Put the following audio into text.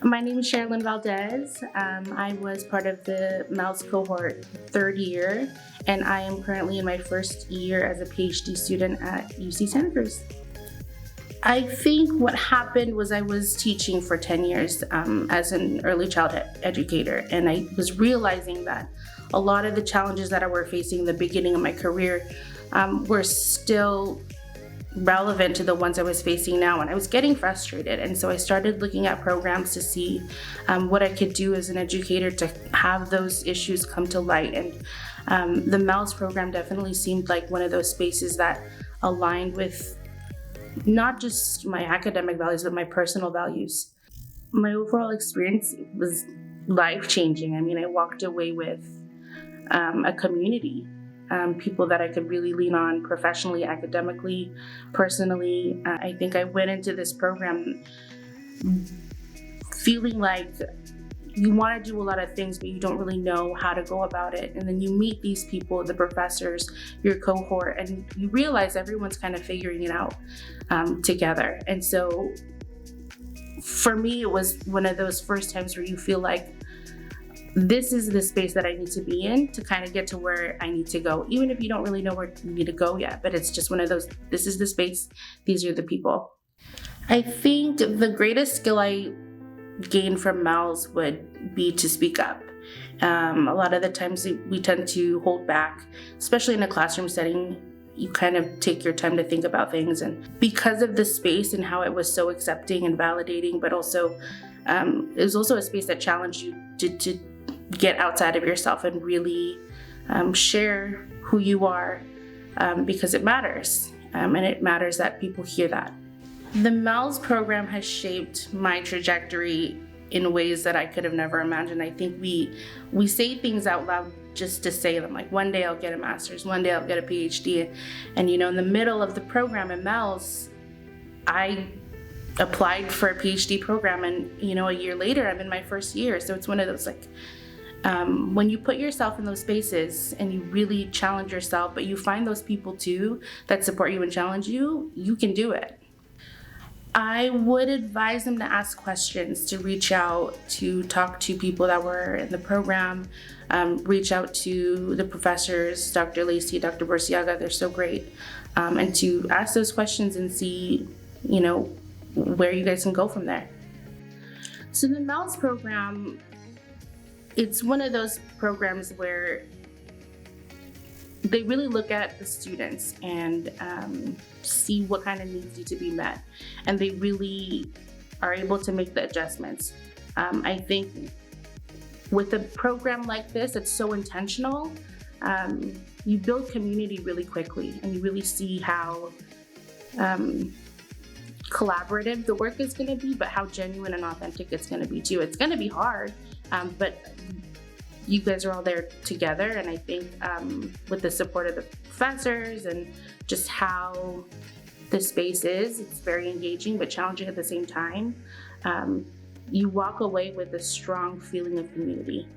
My name is Cheralen Valdez. I was part of the MELS cohort third year, and I am currently in my first year as a PhD student at UC Santa Cruz. I think what happened was I was teaching for 10 years as an early childhood educator, and I was realizing that a lot of the challenges that I were facing in the beginning of my career were still relevant to the ones I was facing now, and I was getting frustrated. And so I started looking at programs to see what I could do as an educator to have those issues come to light. And the MELS program definitely seemed like one of those spaces that aligned with not just my academic values, but my personal values. My overall experience was life-changing. I mean, I walked away with a community, people that I could really lean on professionally, academically, personally. I think I went into this program feeling like you want to do a lot of things, but you don't really know how to go about it. And then you meet these people, the professors, your cohort, and you realize everyone's kind of figuring it out together. And so for me, it was one of those first times where you feel like this is the space that I need to be in to kind of get to where I need to go, even if you don't really know where you need to go yet. But it's just one of those, this is the space, these are the people. I think the greatest skill I gained from MELS would be to speak up. A lot of the times we tend to hold back, especially in a classroom setting. You kind of take your time to think about things. And because of the space and how it was so accepting and validating, but also it was also a space that challenged you to get outside of yourself and really share who you are, because it matters. And it matters that people hear that. The MELS program has shaped my trajectory in ways that I could have never imagined. I think we say things out loud just to say them, like one day I'll get a master's, one day I'll get a PhD. And in the middle of the program at MELS, I applied for a PhD program, and a year later I'm in my first year. So it's one of those when you put yourself in those spaces and you really challenge yourself, but you find those people too that support you and challenge you, you can do it. I would advise them to ask questions, to reach out, to talk to people that were in the program, reach out to the professors, Dr. Lacey, Dr. Borsiaga, they're so great, and to ask those questions and see, where you guys can go from there. So the MELS program, it's one of those programs where they really look at the students and see what kind of needs need to be met. And they really are able to make the adjustments. I think with a program like this, it's so intentional. You build community really quickly, and you really see how collaborative the work is going to be, but how genuine and authentic it's going to be too. It's going to be hard, but you guys are all there together, and I think with the support of the professors and just how the space is, it's very engaging but challenging at the same time. You walk away with a strong feeling of community.